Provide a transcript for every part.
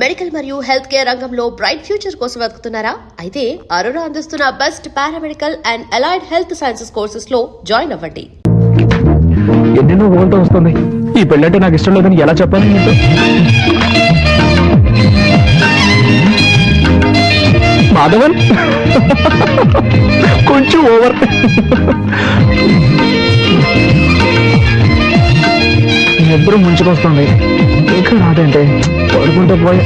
Medical మరియు health care రంగంలో bright future కోసం వెతుకుతున్నారా? అయితే అరోరా అందిస్తున్న best paramedical and allied health sciences courses లో జాయిన్ అవ్వండి. ఎన్నెన్నో ఓల్తో వస్తుంది. ఈ పెళ్ళంటే నాకు ఇష్టం లేదని ఎలా చెప్పాలి నీతో? మాధవన్ కొంచెం ఓవర్. ఎప్పుడు ముంచుకొస్తుంది, ఇంకా రాదంటే పడుకుంటూ పోయి.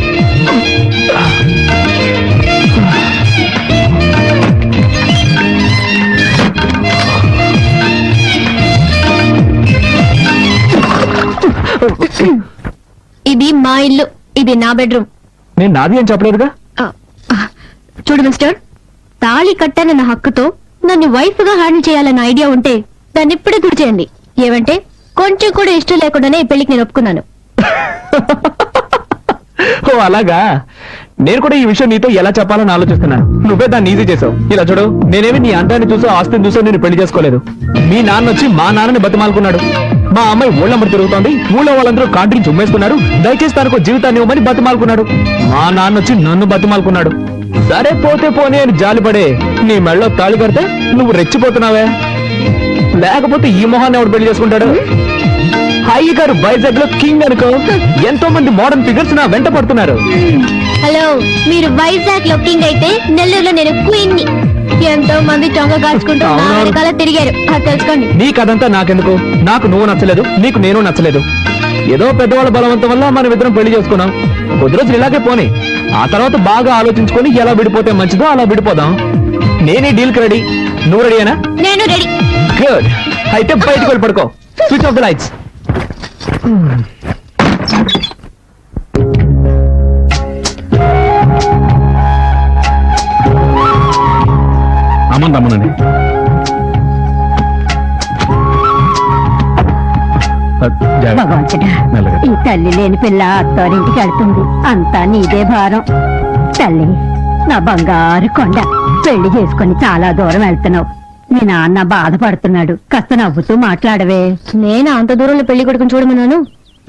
ఇది మా ఇల్లు, ఇది నా బెడ్రూమ్. నేను నాది అని చెప్పలేదుగా. చూడు మిస్టర్, తాళి కట్టానన్న హక్కుతో నన్ను వైఫ్ గా హ్యాండిల్ చేయాలన్న ఐడియా ఉంటే దాన్ని ఇప్పుడే గుర్తు చేయండి. ఏమంటే కొంచెం కూడా ఇష్టం లేకుండానే ఈ పెళ్లికి నేను ఒప్పుకున్నాను. ఓ అలాగా. నేను కూడా ఈ విషయం నీతో ఎలా చెప్పాలని ఆలోచిస్తున్నాను. నువ్వే దాన్ని ఈజీ చేసావు. ఇలా చూడు, నేనేమి నీ అందాన్ని చూసో ఆస్తిని చూసో నేను పెళ్లి చేసుకోలేదు. మీ నాన్న వచ్చి మా నాన్నని బతిమాలుకున్నాడు. మా అమ్మాయి ఊళ్ళమ్మడి తిరుగుతోంది, ఊళ్ళో వాళ్ళందరూ కాంట్రీని చుమ్మేసుకున్నారు, దయచేసి తనకు జీవితాన్ని ఇవ్వమని బతిమాలుకున్నాడు. మా నాన్న వచ్చి నన్ను బతిమాలుకున్నాడు. సరే పోతే పోనీ అని జాలిపడే నీ మెళ్ళో తాళి కడితే నువ్వు రెచ్చిపోతున్నావే. లేకపోతే ఈ మొహాన్ని ఎవడు పెళ్లి చేసుకుంటాడు? హాయి గారు వైజాగ్ లో కింగ్ అనుకో. ఎంతో మంది మోడర్న్ ఫిగర్స్ నా వెంట పడుతున్నారు. హలో, మీరు వైజాగ్ లో కింగ్ అయితే నెల్లూరులో నేను క్వీన్ ని. ఎంతో మంది చొంగ కాల్చుకుంటూ నా వెనకాల తిరిగారు, అది తెలుసుకోండి. నీకదంతా నాకెందుకు? నాకు నువ్వు నచ్చలేదు, నీకు నేను నచ్చలేదు. ఏదో పెద్దవాళ్ళ బలవంతం వల్ల మనం ఇద్దరం పెళ్లి చేసుకున్నాం. కొద్ది రోజులు ఇలాగే పోనీ, ఆ తర్వాత బాగా ఆలోచించుకొని ఎలా విడిపోతే మంచిదో అలా విడిపోదాం. నేనే డీల్ కి రెడీ. నువ్వు రెడీనా? నేను రెడీ. గుడ్. అయితే బయటకు వెళ్ళి పడుకో. Switch off the lights. అమ్మని రమ్మనండి. భగవంతుడా, ఈ తల్లి లేని పిల్ల అత్తారింటికి వెళ్తుంది. అంతా నీదే భారం. తల్లి, నా బంగారు కొండ, పెళ్లి చేసుకుని చాలా దూరం వెళ్తున్నావు. మీ నాన్న బాధపడుతున్నాడు, కాస్త నవ్వుతూ మాట్లాడవే. నేను అంత దూరంలో పెళ్లి కొడుకుని చూడమన్నాను,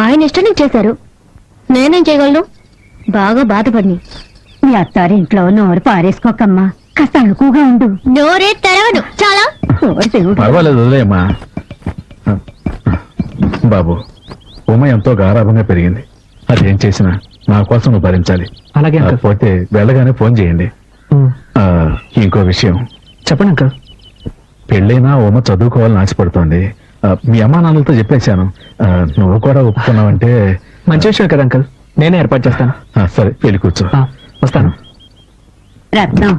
ఆయన ఇష్టం నీకు చేశారు. నేనేం చేయగలను? బాగా బాధపడి. మీ అత్తారింట్లో నోరు పారేసుకోకమ్మా, కాస్త అణుకుగా ఉండు. నోరే తెరవను. చాలా పర్వాలేదు, వదిలేయమ్మా. బాబు, ఉమ ఎంతో గారాభంగా పెరిగింది. అదేం చేసినా నా కోసం నువ్వు భరించాలి. అలాగే పోతే వెళ్ళగానే ఫోన్ చేయండి. ఇంకో విషయం చెప్పండి అంకల్. పెళ్ళైనా ఉమ చదువుకోవాలని ఆశపడుతోంది. మీ అమ్మా నాన్నలతో చెప్పేశాను. నువ్వు కూడా ఒప్పుకున్నావంటే మంచి విషయం కదా అంకల్. నేనే ఏర్పాటు చేస్తాను. సరే, వెళ్ళి కూర్చో. వస్తాను. రత్నం,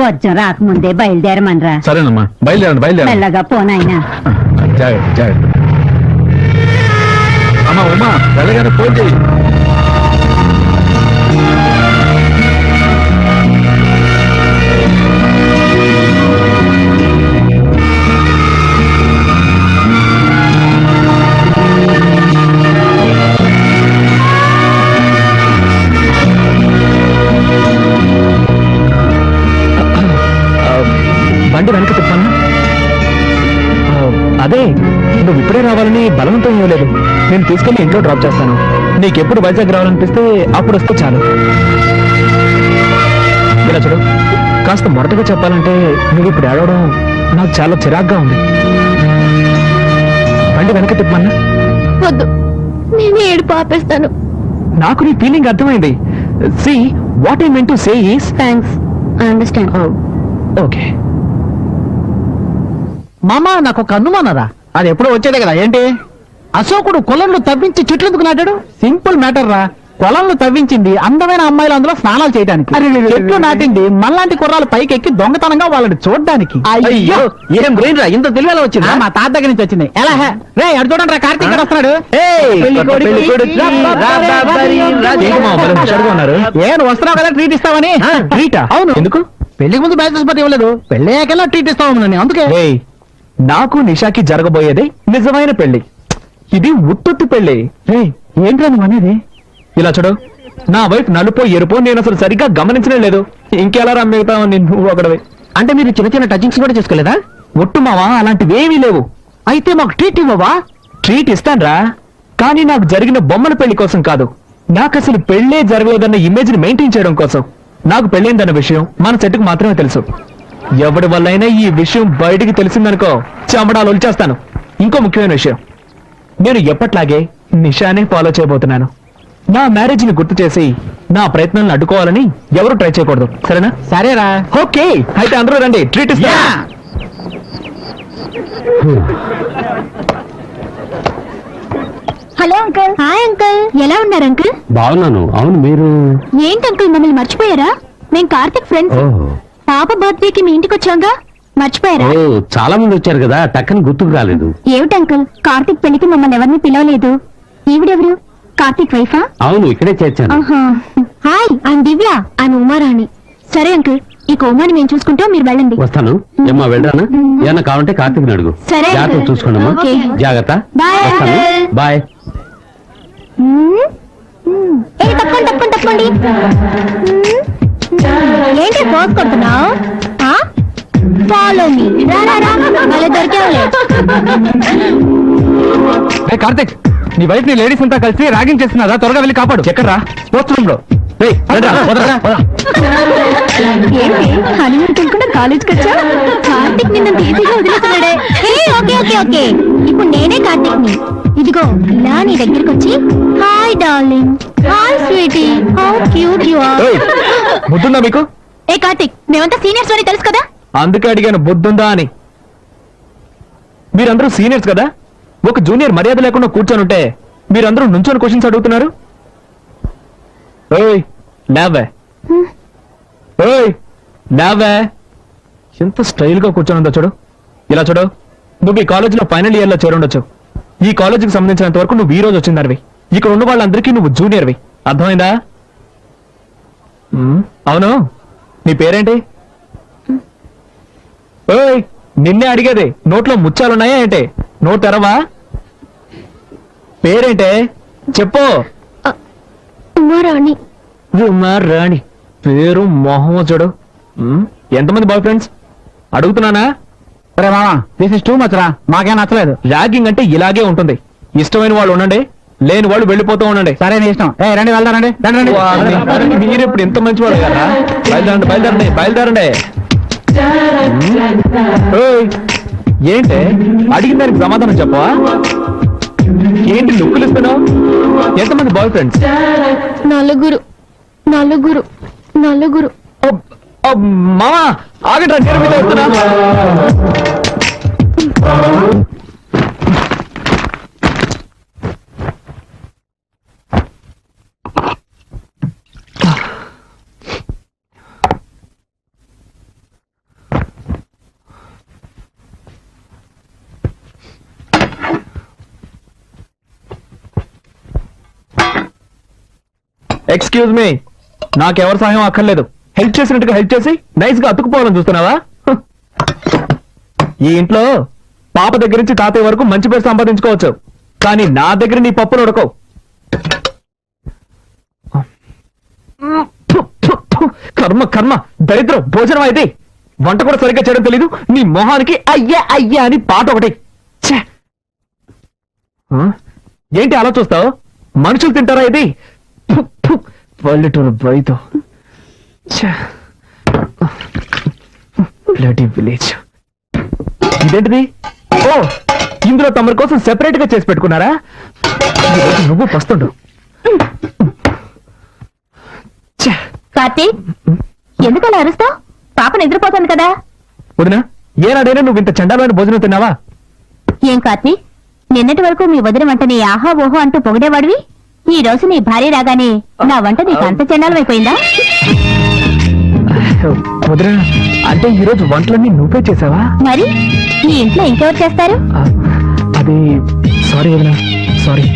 వర్జం రాకముందే బయలుదేరమనరా. సరేనమ్మా, బయలుదేరండి. బయలుదేరండి. మెల్లగా పోనాయనా. జాగ్రత్త జాగ్రత్త. అమ్మా ఉమా, వెళ్ళగానే ఫోన్ చేయి. బండి వెనక తిప్పాను. అదే, నువ్వు ఇప్పుడే రావాలని బలవంతం ఇవ్వలేదు. నేను తీసుకెళ్లి ఇంట్లో డ్రాప్ చేస్తాను. నీకెప్పుడు వైజాగ్ రావాలనిపిస్తే అప్పుడు వస్తే చాలు. ఇలా చూడు, కాస్త మొదటగా చెప్పాలంటే నువ్వు ఇప్పుడు ఏడవడం నాకు చాలా చిరాగ్గా ఉంది. బండి వెనక తిప్పమన్నా. వద్దు, నేను ఏడుపు ఆపేస్తాను. నాకు నీ ఫీలింగ్ అర్థమైంది. See what I meant to say is thanks, I understand. Okay. మామా, నాకు ఒక అనుమానరా. అది ఎప్పుడో వచ్చేదే కదా. ఏంటి? అశోకుడు కొలంలో తవ్వించి చెట్లు ఎందుకు నాటాడు? సింపుల్ మ్యాటర్ రా. కొలంలో తవ్వించింది అందమైన అమ్మాయిలు అందులో స్నానాలు చేయడానికి. చెట్లు నాటింది మనలాంటి కుర్రాలు పైకి ఎక్కి దొంగతనంగా వాళ్ళని చూడడానికి. అయ్యో, ఏం బ్రెయిన్ రా, ఇంత తెలివేలా వచ్చింది? మా తాత దగ్గర నుంచి వచ్చింది. ఎలా రే, అడు చూడండి రా, కార్తీక్ గారు వస్తున్నాడు. ఏం వస్తున్నావు కదా, ట్రీట్ ఇస్తావని. ట్రీటా? అవును. ఎందుకు? పెళ్లికి ముందు బ్యాచెస్ పట్టి ఇవ్వలేదు, పెళ్ళయ్యాకెలా ట్రీట్ ఇస్తావు అందుకే. నాకు నిషాకి జరగబోయేది నిజమైన పెళ్లి. ఇది ఉత్తుత్తి పెళ్లి. ఏంట్రా నువ్వు అనేది? ఇలా చూడు, నా వైఫ్ నలుపో ఎరుపో నేను అసలు సరిగ్గా గమనించనే లేదు. ఇంకెలా రమ్మిగుతావు నువ్వు ఒకడవి? అంటే మీరు చిన్న చిన్న టచింగ్స్ కూడా చేసుకోలేదా? ఒట్టు మావా, అలాంటివి ఏమీ లేవు. అయితే మాకు ట్రీట్ ఇవ్వవా? ట్రీట్ ఇస్తాన్రా, కానీ నాకు జరిగిన బొమ్మల పెళ్లి కోసం కాదు, నాకు అసలు పెళ్లే జరగలేదన్న ఇమేజ్ ని మెయింటైన్ చేయడం కోసం నాకు పెళ్ళైందన్న విషయం మన సెట్కు మాత్రమే తెలుసు. ఎవడి వల్లైనా ఈ విషయం బయటికి తెలిసిందనుకో చెమడాలు ఒలిచేస్తాను. ఇంకో ముఖ్యమైన విషయం, నేను ఎప్పట్లాగే నిషానే ఫాలో చేయబోతున్నాను. నా మ్యారేజ్ ని గుర్తు చేసి నా ప్రయత్నాలను అడ్డుకోవాలని ఎవరు ట్రై చేయకూడదు, సరేనా? సరేరా. ఓకే, అయితే అందరూ రండి, ట్రీట్ ఇస్తా. Hello uncle. హాయ్ అంకుల్, ఎలా ఉన్నారు అంకుల్? బాగున్నాను. అవును, మీరు? ఏంటి అంకుల్ మమ్మల్ని మర్చిపోయారా? మేం కార్తిక్ ఫ్రెండ్స్. పాప బర్త్డేకి మీ ఇంటికి వచ్చాంగా, మర్చిపోయారా? ఓ, చాలా మంది వచ్చారు కదా, టక్కని గుర్తుకు రాలేదు. ఏమిటి అంకుల్, కార్తిక్ పెళ్లికి మమ్మల్ని ఎవరిని పిలవలేదు. ఈవిడెవరు? కార్తిక్ వైఫా? అవును, ఇక్కడే చేర్చాను. Hi, I'm Divya. I'm Uma Rani. సరే అంకుల్, ఈ కోమాని మేము చూసుకుంటాం, మీరు వెళ్ళండి. వస్తాను. ఏమ్మా, వెళ్ళరానా? ఏమన్నా కావాలంటే కార్తీక్ అడుగు. సరే, జాగ్రత్త అంకుల్. చూసుకోండమ్మా. ఓకే. జాగ్రత్త. బాయ్, వస్తాను. అంకుల్. బాయ్. తప్పండి. ఏంటి పోస్ కొడుతున్నావు? Follow me. మళ్ళీ దొరికేవాలే. కార్తిక్, నీ వైఫ్ ని లేడీస్ అంతా కలిసి ర్యాగింగ్ చేస్తున్నదా? త్వరగా వెళ్ళి కాపాడు. ఎక్కడ్రా? స్పోర్ట్స్ రూమ్ లో. ఏంటి హనీమూన్ కెళ్ళకుండా కాలేజ్కి వచ్చా? కార్తిక్ నిన్న ఈజీగా వదిలేస్తున్నాడే. ఓకే ఓకే ఓకే, ఇప్పుడు నేనే కార్తిక్ ని. ఇదిగో ఇలా నీ దగ్గరికి వచ్చి, hi darling, hi sweetie, how cute you are. బుద్ధుందా మీకు? ఏ కార్తిక్, మేమంతా సీనియర్స్ అని తెలుసు కదా. అందుకే అడిగాను బుద్ధుందా అని. మీరందరూ సీనియర్స్ కదా, ఒక జూనియర్ మర్యాద లేకుండా కూర్చొని ఉంటే మీరందరూ నుంచొని క్వశ్చన్స్ అడుగుతున్నారు. ఓయ్ నావే, ఓయ్ నావే, ఎంత స్టైల్ గా కూర్చొని ఉందో చూడు. ఇలా చూడు, నువ్వు ఈ కాలేజీలో ఫైనల్ ఇయర్ లో చేరుండొచ్చు. ఈ కాలేజీకి సంబంధించినంత వరకు నువ్వు ఈ రోజు వచ్చిందనివి. ఇక్కడ ఉన్న వాళ్ళందరికీ నువ్వు జూనియర్వి, అర్థమైందా? అవును, నీ పేరేంటి? ఓయ్, నిన్నే అడిగేది. నోట్లో ముచ్చాలున్నాయా ఏంటి? నోట్ తెరవా? పేరేంటే చెప్పు. ఉమారాణి. రాణి పేరు మొహం చూడు. ఎంతమంది బాయ్ ఫ్రెండ్స్ అడుగుతున్నానా? సరే మామా, దిస్ ఇస్ టూ మచ్ రా, మాకేం నచ్చలేదు. ర్యాగింగ్ అంటే ఇలాగే ఉంటుంది. ఇష్టమైన వాళ్ళు ఉండండి, లేని వాళ్ళు వెళ్ళిపోతూ ఉండండి. సరే, నీ ఇష్టం. రండి, వెళ్దారండి. మీరు ఇప్పుడు ఎంత మంచి వాళ్ళు కదా. బయలుదేరండి. ఓయ్, ఏంటి అడిగిన దానికి సమాధానం చెప్పవా? ఏంటి లుక్కులు ఇస్తున్నావు? ఎంతమంది బాయ్ ఫ్రెండ్స్? నలుగురు. మామా ఆగండి, నేను మీద వస్తున్నా. ఎక్స్క్యూజ్ మీ, నాకెవరి సహాయం అక్కర్లేదు. హెల్ప్ చేసినట్టుగా హెల్ప్ చేసి నైస్ గా అతుకుపోవాలని చూస్తున్నావా? ఈ ఇంట్లో పాప దగ్గర నుంచి తాతయ్య వరకు మంచి పేరు సంపాదించుకోవచ్చు, కానీ నా దగ్గర నీ పప్పులు ఉడకవు. కర్మ దరిద్రం. భోజనం అయితే వంట కూడా సరిగ్గా చేయడం తెలీదు. నీ మొహానికి అయ్యా అని పాట ఒకటి. ఛే! ఏంటి అలా చూస్తావు? మనుషులు తింటారా ఇది? పల్లెటూరు బయట విలేజ్. ఇదేంటిది? ఓ, ఇందులో తమరి కోసం సెపరేట్ గా చేసి పెట్టుకున్నారా? ఈరోజు నువ్వు పస్తుండు. కార్తీక్, ఎందుకు అలా అరుస్తావు? పాప నిద్రపోతుంది కదా. వదినా, ఏనాడైనా నువ్వు ఇంత చండాలమైన భోజనం తిన్నావా? ఏం కార్తీక్, నిన్నటి వరకు మీ వదిన వంటని ఆహా ఓహో అంటూ పొగిడేవాడివి. ఈ రోజు నీ భార్య రాగానే నా వంట నీకు అంత చండాలమైపోయిందా? వదినా, అంటే ఈరోజు వంటలన్నీ నువ్వే చేసావా? మరి ఈ ఇంట్లో ఇంకెవరు చేస్తారు? అది సారీ వదినా, సారీ.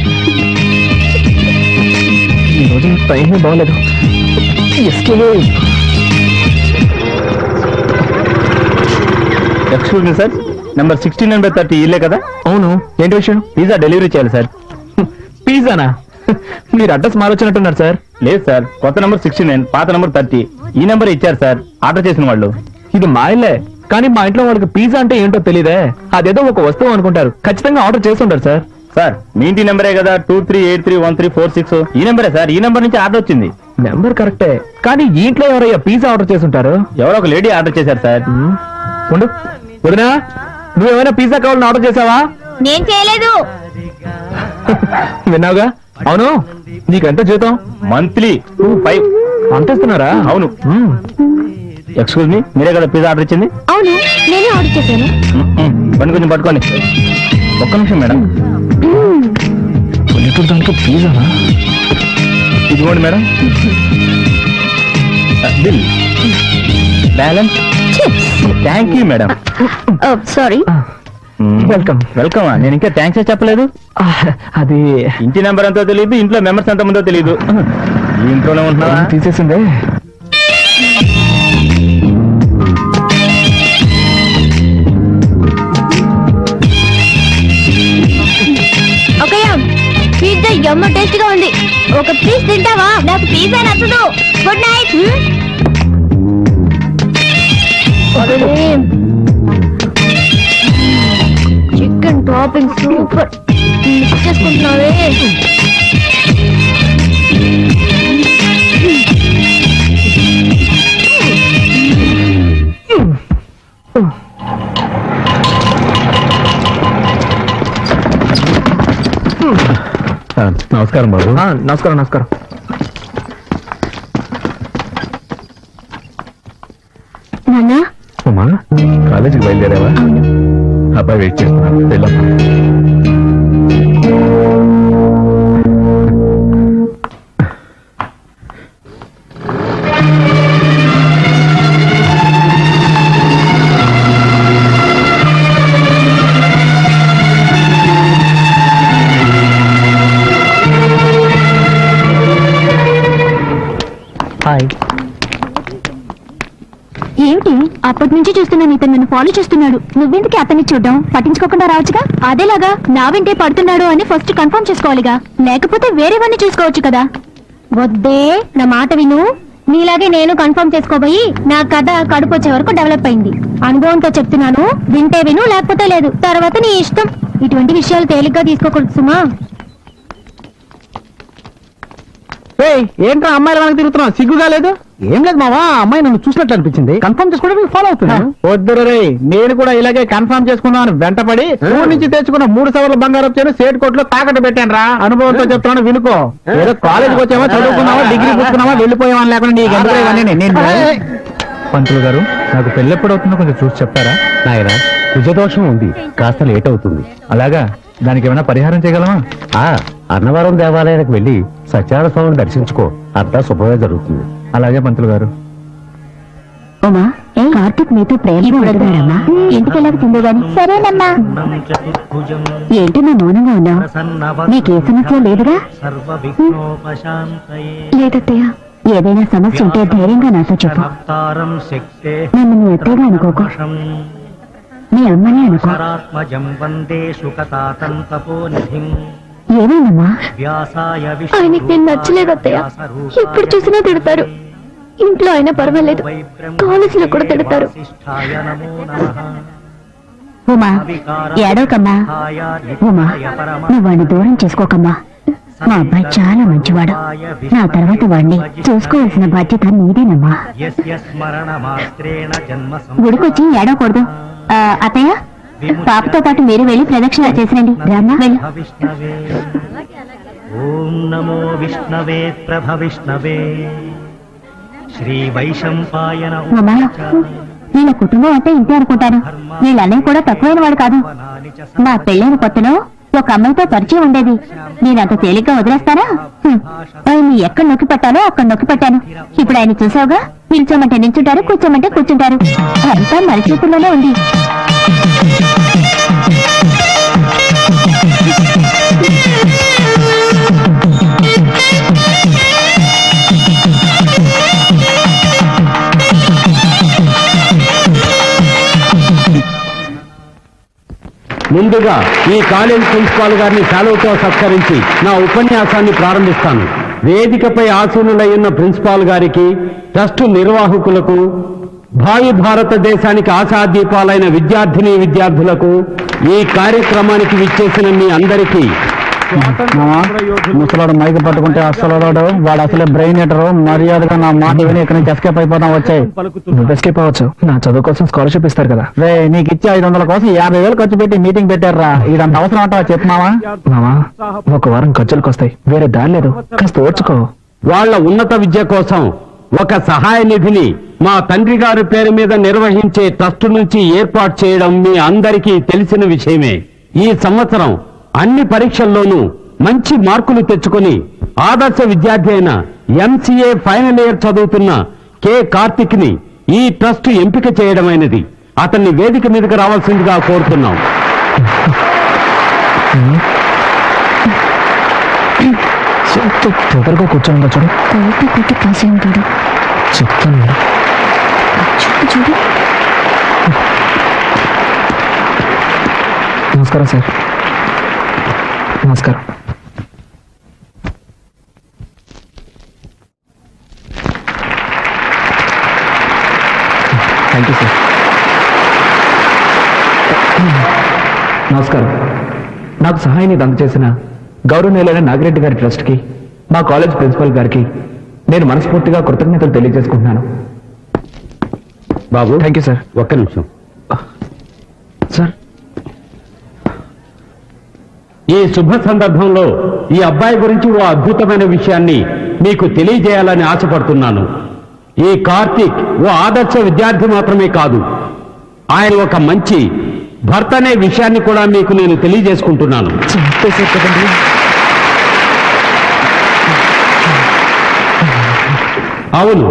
ఈరోజు టైం బాగలేదు. ఎక్స్క్యూజ్ మీ సార్, నెంబర్ 16/30 ఇల్లే కదా? అవును, ఏంటి విషయం? పిజ్జా డెలివరీ చేయాలి సార్. పిజ్జానా? మీరు అడ్రస్ మారొచ్చినట్టున్నారు సార్. లేదు సార్, కొత్త నెంబర్ 69, పాత నెంబర్ 30. ఈ నెంబర్ ఇచ్చారు సార్ ఆర్డర్ చేసిన వాళ్ళు. ఇది మా ఇల్లే, కానీ మా ఇంట్లో వాళ్ళకి పిజ్జా అంటే ఏంటో తెలియదే. అదేదో ఒక వస్తువు అనుకుంటారు. ఖచ్చితంగా ఆర్డర్ చేస్తుంటారు సార్. సార్ మీ ఇంటి నెంబరే కదా 23831346. ఈ నెంబరే సార్, ఈ నెంబర్ నుంచి ఆర్డర్ వచ్చింది. నెంబర్ కరెక్టే, కానీ ఈ ఇంట్లో ఎవరయ్యా పిజ్జా ఆర్డర్ చేసి ఉంటారు? ఎవరో ఒక లేడీ ఆర్డర్ చేశారు సార్. ఉండు వదినా, నువ్వేమైనా పిజ్జా కావాలని ఆర్డర్ చేసావా? నేను చేయలేదు. విన్నావుగా. అవును, నీకెంత జీతం? మంత్లీ 25. అంతేస్తున్నారా? అవును. ఎక్స్క్యూజ్ మీ, మీరే కదా పిజ్జా ఆర్డర్ ఇచ్చింది? అవును, నేనే ఆర్డర్ చేశాను. బండి కొంచెం పట్టుకోండి. ఒక్క నిమిషం మేడం. దాంట్లో పిజ్జానా? ఇదిగోండి madam bill. Balance. Thank you madam. Sorry. Welcome. Welcome. నేను ఇంకా థ్యాంక్స్ చెప్పలేదు. అది ఇంటి నెంబర్ ఎంతో తెలియదు, ఇంట్లో మెంబర్స్ ఎంత మందో తెలియదు. ఈ ఇంట్లోనే ఉంటున్నావా? తీసేసిందే. ఓకేయా, పిజ్జా ఎమ్మ టేస్ట్ గా ఉంది. ఒక పీస్ తింటావా? నాకు పిజ్జా నచ్చదు. Good night. Chicken topping super. Mix చేసుకుంటున్నావే. నమస్కారం బాబు. నమస్కారం. నమస్కారం. నాన్నా, అమ్మా, కాలేజీకి బయలుదేరావా? అబ్బాయి వెయిట్ చేస్తున్నాను, వెళ్ళమ్మా. హాయ్. ఏమిటి అప్పటి నుంచి చూస్తున్నాను, ఇతను నన్ను ఫాలో చేస్తున్నాడు. నువ్వెందుకు అతన్ని చూడడం? పట్టించుకోకుండా రావచ్చుగా. అదేలాగా నా వెంటే పడుతున్నాడు అని ఫస్ట్ కన్ఫర్మ్ చేసుకోవాలిగా, లేకపోతే వేరేవన్నీ చూసుకోవచ్చు కదా. వద్దే, నా మాట విను. నీలాగే నేను కన్ఫర్మ్ చేసుకోబోయి నా కథ కడుపు వచ్చే వరకు డెవలప్ అయింది. అనుభవంతో చెప్తున్నాను, వింటే విను, లేకపోతే లేదు. తర్వాత నీ ఇష్టం. ఇటువంటి విషయాలు తేలిగ్గా తీసుకోకూడదు సుమా. ఏంట్రా అమ్మాయిల మనకు తిరుగుతున్నావు? సిగ్గుగా లేదు? ఏం లేదు మావా, అమ్మాయి నన్ను చూసినట్లు అనిపించింది. కన్ఫర్మ్ చేసుకోవడానికి ఫాలో అవుతున్నా. వద్దురు రే, నేను కూడా ఇలాగే కన్ఫర్మ్ చేసుకున్నాను. వెంటపడి ఊరి నుంచి తెచ్చుకున్న 3 సవర్ల బంగారం చేను సేట్ కోట్లో తాకట్టు పెట్టాను రా. అనుభవంతో చెప్తున్నాను, వినుకో. ఏదో కాలేజీకి వచ్చామా, చదువుకున్నావా, డిగ్రీ పుచ్చుకున్నావా, వెళ్ళిపోయామా లేకుండా నీకు ఎందుకు ఇవన్నీ? నేను పంతులు గారు, నాకు పెళ్ళి ఎప్పుడు అవుతుందో కొంచెం చూసి చెప్తారా? నాయన, కుజదోషం ఉంది, కాస్త లేట్ అవుతుంది. అలాగా, దానికి ఏమైనా పరిహారం చేయగలమా? అన్నవరం దేవాలయానికి వెళ్ళి సత్యనారాయణ స్వామిని దర్శించుకో, అంతా శుభమే జరుగుతుంది. అలాగే పంతులు గారు. ఉమా, కార్తీక్ మీతో ప్రేమగా ఇంటికి వెళ్ళక తిందో గాని. సరేనమ్మా. ఏంటి నా మౌనంగా ఉన్నావు? నీకే సమస్య లేదుగా? లేదత్తయ్య. ఏదైనా సమస్య ఉంటే ధైర్యంగా నాతో చెప్పు. నన్ను నీ అత్తయ్యగా అనుకోకు, మీ అమ్మని అనుకో. ఏమైందమ్మా? ఆయనకి నేను నచ్చలేదు అత్తయ్య. ఎప్పుడు చూసినా తిడతారు. ఇంట్లో అయినా పర్వాలేదు, కాలేజీలో కూడా తిడతారు. ఉమా, ఏడవకమ్మా. ఉమా, నువ్వు వాడిని దూరం చేసుకోకమ్మా. మా అబ్బాయి చాలా మంచివాడు. నా తర్వాత వాడిని చూసుకోవాల్సిన బాధ్యత నీదేనమ్మా. గుడికొచ్చి ఏడవకూడదు. అత్తయ్య, పాపతో పాటు మీరు వెళ్ళి ప్రదక్షిణ చేసినండి. రామ్మా, వెళ్ళు. ఓం నమో విష్ణవే ప్రభవిష్ణవే శ్రీ వైశంపాయన. అమ్మా, వీళ్ళ కుటుంబం అంటే ఇంతే అనుకుంటాను. వీళ్ళ అన్నయ్య కూడా తక్కువైన వాడు కాదు. నా పెళ్ళైన కొత్తలో ఒక అమ్మాయితో పరిచయం ఉండేది. నేను అంత తేలిగ్గా వదిలేస్తానా? ఆయన్ని ఎక్కడ నొక్కి పెట్టాలో అక్కడ నొక్కి పెట్టాను. ఇప్పుడు ఆయన చూసావుగా, నిల్చోమంటే నిల్చుంటారు, కూర్చోమంటే కూర్చుంటారు. అంతా మన చేతుల్లోనే ఉంది. ముందుగా ఈ కాలేజ్ ప్రిన్సిపాల్ గారిని సెలవుతో సత్కరించి నా ఉపన్యాసాన్ని ప్రారంభిస్తాను. వేదికపై ఆసీనులై ఉన్న ప్రిన్సిపాల్ గారికి, ట్రస్టు నిర్వాహకులకు, భావి భారతదేశానికి ఆశాదీపాలైన విద్యార్థులకు ఈ కార్యక్రమానికి విచ్చేసిన మీ అందరికీ ముసలాడు మైకి పట్టుకుంటే అసలు వాడు అసలే బ్రెయిన్ ఎటరు మర్యాదగా నా మాట విని ఇక్కడి నుంచి ఎస్కేప్ అయిపోతాం వచ్చాయి. నువ్వు ఎస్కేప్ అవ్వచ్చు, నా చదువు కోసం స్కాలర్షిప్ ఇస్తారు కదా. రే నీకు ఇచ్చే 500 కోసం 50,000 ఖర్చు పెట్టి మీటింగ్ పెట్టారా? ఇదంత అవసరం అంటావా చెప్పు మావా? మామా, ఒక వారం ఖర్చులకు వస్తాయి, వేరే దారి లేదు, కాస్త ఓర్చుకో. వాళ్ళ ఉన్నత విద్య కోసం ఒక సహాయ నిధిని మా తండ్రి గారి పేరు మీద నిర్వహించే ట్రస్ట్ నుంచి ఏర్పాటు చేయడం మీ అందరికీ తెలిసిన విషయమే. ఈ సంవత్సరం అన్ని పరీక్షల్లోనూ మంచి మార్కులు తెచ్చుకొని ఆదర్శ విద్యార్థి అయిన MCA ఫైనల్ ఇయర్ చదువుతున్న కె కార్తిక్ ని ఈ ట్రస్ట్ ఎంపిక చేయడమైనది. అతన్ని వేదిక మీదకి రావాల్సిందిగా కోరుతున్నాం. తొందరగా కూర్చోండి చూడు, కొట్టి కాసే ఉంటాడు. చెప్తాను. చూడు నమస్కారం సార్. నమస్కారం. Thank you sir. నమస్కారం. నాకు సహాయాన్ని అందజేసిన గౌరవనీయులైన నాగిరెడ్డి గారి ట్రస్ట్కి, మా కాలేజ్ ప్రిన్సిపల్ గారికి నేను మనస్ఫూర్తిగా కృతజ్ఞతలు తెలియజేసుకుంటున్నాను. బాబు, థ్యాంక్ యూ సార్. ఒక్క నిమిషం సార్, ఈ శుభ సందర్భంలో ఈ అబ్బాయి గురించి ఓ అద్భుతమైన విషయాన్ని మీకు తెలియజేయాలని ఆశపడుతున్నాను. ఈ కార్తీక్ ఓ ఆదర్శ విద్యార్థి మాత్రమే కాదు, ఆయన ఒక మంచి భర్త అనే విషయాన్ని కూడా మీకు నేను తెలియజేసుకుంటున్నాను. అవును,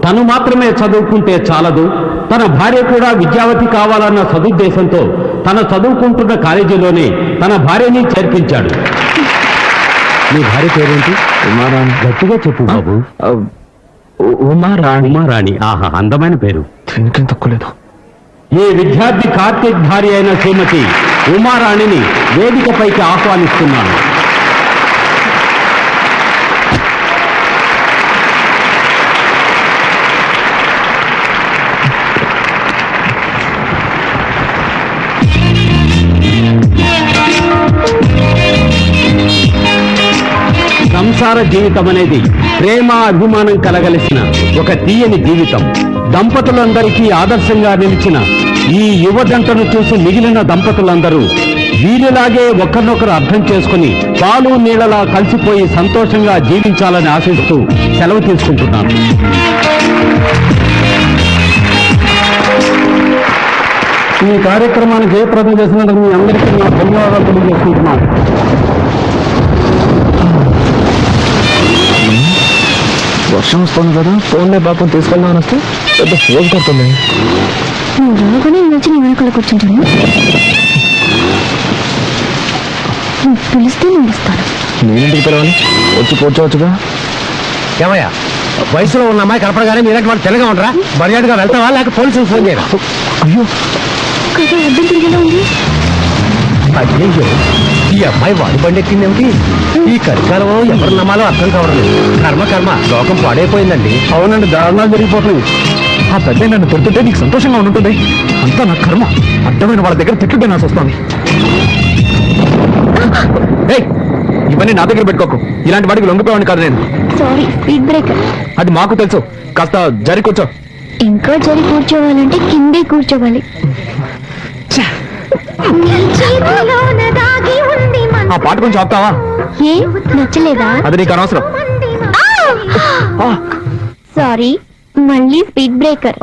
తను మాత్రమే చదువుకుంటే చాలదు, తన భార్య కూడా విద్యావతి కావాలన్న సదుద్దేశంతో తన చదువుకుంటున్న కాలేజీలోనే తన భార్యని చేర్పించాడు. మీ భార్య పేరేంటి? ఉమారాణి. గట్టిగా చెప్పు బాబు. ఉమారాణి. ఉమారాణి, ఆహా, అందమైన పేరు. దీనికేం తక్కువలేదు. ఈ విద్యార్థి కార్తీక్ భార్య అయిన శ్రీమతి ఉమారాణిని వేదికపైకి ఆహ్వానిస్తున్నాను. సంసార జీవితం అనేది ప్రేమ అభిమానం కలగలిసిన ఒక తీయని జీవితం. దంపతులందరికీ ఆదర్శంగా నిలిచిన ఈ యువ జంటను చూసి మిగిలిన దంపతులందరూ వీరిలాగే ఒకరినొకరు అర్థం చేసుకుని పాలు నీళ్లలా కలిసిపోయి సంతోషంగా జీవించాలని ఆశిస్తూ సెలవు తీసుకుంటున్నాను. ఈ కార్యక్రమాన్ని జయప్రదం చేసినందుకు మీ అందరికీ నా ధన్యవాదాలు తెలియజేసుకుంటున్నాను. వర్షం వస్తుంది కదా, ఫోన్లే పాపం తీసుకెళ్దామని వస్తే పెద్ద ఫోన్ కొడుతుంది. నువ్వు రాగానే వచ్చి నీ వెనకాల కూర్చుంటాను. నువ్వు పిలిస్తే నేను వస్తాను. నేనెందుకు పిలవాలి? వచ్చి కూర్చోవచ్చుగా. ఏమయ్యా, వయసులో ఉన్న అమ్మాయి కనపడగానే మీరంటే వాళ్ళు తెల్లగా ఉండరా? మర్యాదగా వెళ్తావా లేక పోలీసులు ఫోన్ చేయరా? అయ్యో, కదా అర్థం తిరిగేలా ఉంది. అయ్యో, ఈ అమ్మాయి వాడి బండి ఎక్కిందేమిటి? ఈ కలికాలంలో ఎవరు నమ్మాలో అర్థం కావడం. కర్మ లోకం పాడైపోయిందండి. అవునండి, దారుణాలు జరిగిపోతుంది. ఆ పెద్ద నన్ను కొడుతుంటే నీకు సంతోషంగా ఉంటుంది. అంతా నా కర్మ. అడ్డమైన వాళ్ళ దగ్గర తిట్టుకుంటే నాకు వస్తుంది. ఏయ్, ఇవన్నీ నా దగ్గర పెట్టుకోకు. ఇలాంటి వాడికి లొంగిపోయాను కాదు నేను. Sorry, speed breaker. అది మాకు తెలుసు. కాస్త జరి కూర్చో. ఇంకా జరి కూర్చోవాలంటే కిందే కూర్చోవాలి. ఆ పాట కొంచెం ఆపుతావా? ఏ నచ్చలేదా? అది నీకు అనవసరం. సారీ, మళ్ళీ స్పీడ్ బ్రేకర్.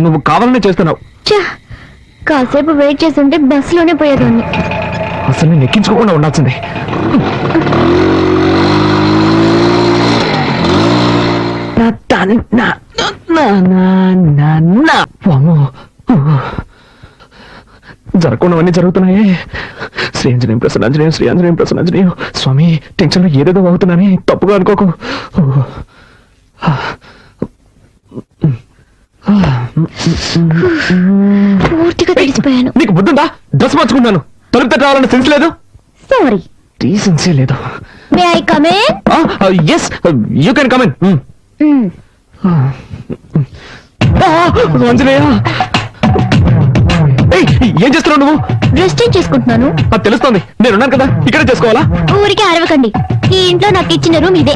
నువ్వు కావాలనే చేస్తున్నావు. కాసేపు వెయిట్ చేస్తుంటే బస్సులోనే పోయేదాన్ని. అసలు నేను ఎక్కించుకోకుండా ఉండాల్సిందే. జరగకుండావన్నీ జరుగుతున్నాయి. శ్రీ ఆంజనేయం ప్రసన్నాంజనేయం, శ్రీ ఆంజనేయం ప్రసన్నాంజనేయం. స్వామి, టెన్షన్ లో ఏదేదో అవుతున్నాని తప్పుగా అనుకోకు. పూర్తిగా తెలిసిపోయాను. నీకు బుద్ధుందా? డ్రెస్ మార్చుకుంటాను. తలుపు తట్టాలన్న సెన్స్ లేదు. సారీ, డీసెన్సీ లేదు. May I come in? Yes, you can come in. Anjaneya ఏయ్, ఏం చేస్తున్నావు నువ్వు? డ్రెస్ చేంజ్ చేసుకుంటున్నాను. అది తెలుస్తోంది, నేనున్నాను కదా, ఇక్కడే చేసుకోవాలా? ఊరికే అరవకండి. ఈ ఇంట్లో నాకు ఇచ్చిన రూమ్ ఇదే.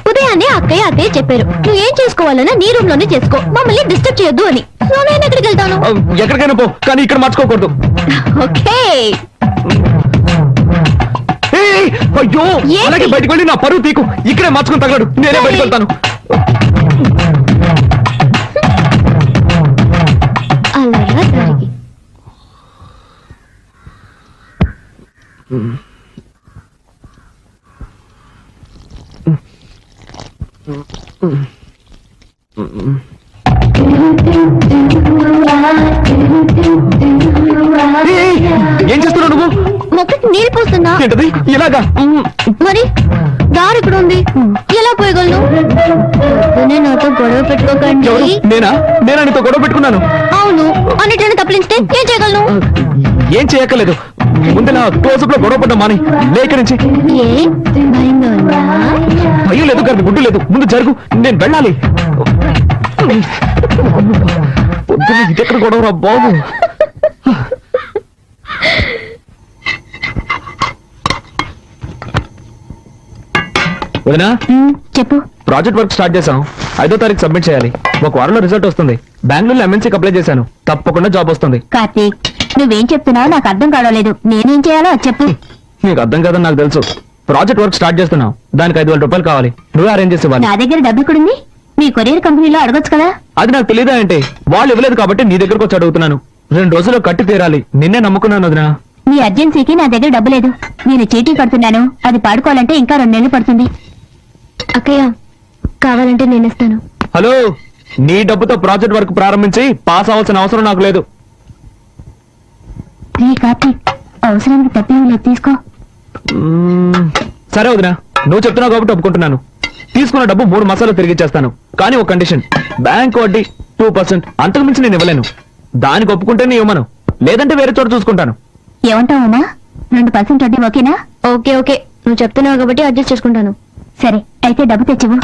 ఉదయాన్నే అత్తయ్య చెప్పారు, నువ్వు ఏం చేసుకోవాలన్నా నీ రూమ్ లోనే చేసుకో, మమ్మల్ని డిస్టర్బ్ చేయొద్దు అని. సో నేను ఎక్కడికి వెళ్తాను? ఎక్కడికైనా పో, కానీ ఇక్కడ మార్చుకోకూడదు. ఓకే. ఏయ్, అయ్యో, ఏంటి? అలాగే బయటకు వెళ్ళి నా పరువు తీకు. ఇక్కడే మార్చుకుని తగలడు, నేనే సరే. బయటకు వెళ్తాను. అలా జరిగి ఏయ్, ఏం చేస్తున్నావు నువ్వు? మొక్కకి నీళ్ళు పోస్తున్నా. ఏంటది ఇలాగా? మరి దారి ఇక్కడ ఉంది, ఎలా పోయగలను? పొద్దున్నే నాతో గొడవ పెట్టుకోకండి. ఎవరు? నేనా నీతో గొడవ పెట్టుకున్నాను? అవును, అన్నిటిని తప్పించితే ఏం చేయగలను? ఏం చేయక్కర్లేదు, ముందు నా క్లోజప్ లో గొడవ పడ్డా మాని లేక నుంచి. ఏ భయంగా ఉందా? భయం లేదు కానీ గుడ్డు లేదు, ముందు జరుగు, నేను వెళ్ళాలి. పొద్దున ఇదెక్కడ గొడవ రా బాబు. వదినా, చెప్పు. ప్రాజెక్ట్ వర్క్ స్టార్ట్ చేశాం. 5వ తారీఖు సబ్మిట్ చేయాలి. ఒక వారంలో రిజల్ట్ వస్తుంది. బెంగళూరులో ఎంఎన్సీకి అప్లై చేశాను, తప్పకుండా జాబ్ వస్తుంది. కార్తీక్, నువ్వేం చెప్తున్నావు నాకు అర్థం కావలేదు. నేనేం చేయాలో అది చెప్పు. నీకు అర్థం కాదని నాకు తెలుసు. ప్రాజెక్ట్ వర్క్ స్టార్ట్ చేస్తున్నావు, దానికి 5,000 రూపాయలు కావాలి. నువ్వే అరేంజ్ చేసి ఇవ్వాలి. నా దగ్గర డబ్బు ఎక్కడుంది? మీ కొరియర్ కంపెనీలో అడగొచ్చు కదా. అది నాకు తెలియదా అంటే? వాళ్ళు ఇవ్వలేదు కాబట్టి నీ దగ్గరకు వచ్చి అడుగుతున్నాను. 2 రోజుల్లో కట్టి తీరాలి. నిన్నే నమ్ముకున్నాను వదినా. మీ అర్జెన్సీకి నా దగ్గర డబ్బు లేదు. నేను చీటీ కడుతున్నాను, అది పాడుకోవాలంటే ఇంకా 2 నెలలు పడుతుంది. అక్కయ్య, కావాలంటే నేను ఇస్తాను. హలో, నీ డబ్బుతో ప్రాజెక్ట్ వర్క్ ప్రారంభించి పాస్ అవ్వాల్సిన అవసరం నాకు లేదు. కార్తీక్, అవసరానికి తప్పేమీ లేదు, తీసుకో. సరే వదినా, నువ్వు చెప్తున్నావు కాబట్టి ఒప్పుకుంటున్నాను. తీసుకున్న డబ్బు 3 మాసాలు తిరిగి ఇచ్చేస్తాను. కానీ ఒక కండిషన్, బ్యాంక్ వడ్డీ 2%, అంతకు మించి నేను ఇవ్వలేను. దానికి ఒప్పుకుంటే నీ ఇవ్వను, లేదంటే వేరే చోట చూసుకుంటాను. ఏమంటావమ్మా? 2% వడ్డీ ఓకేనా? ఓకే ఓకే, నువ్వు చెప్తున్నావు కాబట్టి అడ్జస్ట్ చేసుకుంటాను. సరే, అయితే డబ్బు తెచ్చివు.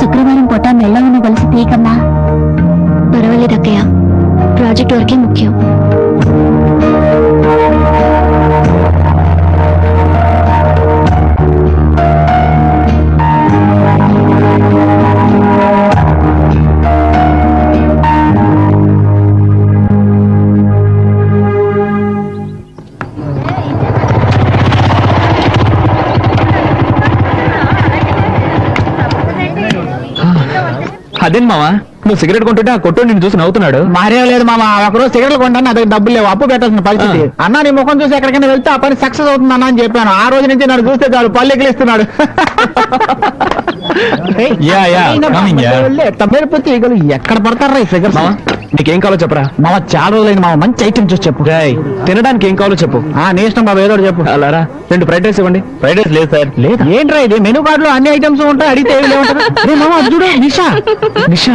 శుక్రవారం పూట మెల్లవన్న కలిసి తీకమ్మా. పర్వాలేదు అక్కయ్య, ప్రాజెక్ట్ వరకే ముఖ్యం. అదేం మావా, నువ్వు సిగరెట్ కొంటుంటే ఆ కొట్టు నిన్ను చూసి నవ్వుతున్నాడు. మారేం లేదు మామ, ఒకరోజు సిగరెట్లు కొంటాను, నా దగ్గర డబ్బులు లేవు, అప్పు పెట్టాల్సిన పరిస్థితి. అన్న నీ ముఖం చూసి ఎక్కడికైనా వెళ్తే ఆ పని సక్సెస్ అవుతుంది అన్న అని చెప్పాను. ఆ రోజు నుంచి నన్ను చూస్తే చాలు పళ్ళు ఎగిలిస్తున్నాడు. తమ్మేరిపోతే ఈగలు ఎక్కడ పడతారా ఈ ఫిగర్స్? మావా, నీకేం కావాలో చెప్పరా. మామ చాలా రోజులైంది మామ, మంచి ఐటమ్ చూసి చెప్పు. తినడానికి ఏం కావాలో చెప్పు. నీ ఇష్టం బాబు, ఏదో ఒకటి చెప్పు. అలారా, 2 ఫ్రైడ్ రైస్ ఇవ్వండి. ఫ్రైడ్ రైస్ లేదు సార్. లేదా? ఏంట్రా ఇది, మెనూ కార్డు లో అన్ని ఐటమ్స్ ఉంటాయి, అడిగితే ఏమి లేవుంటారు. అరే మామ, అది చూడు, నిషా. నిషా,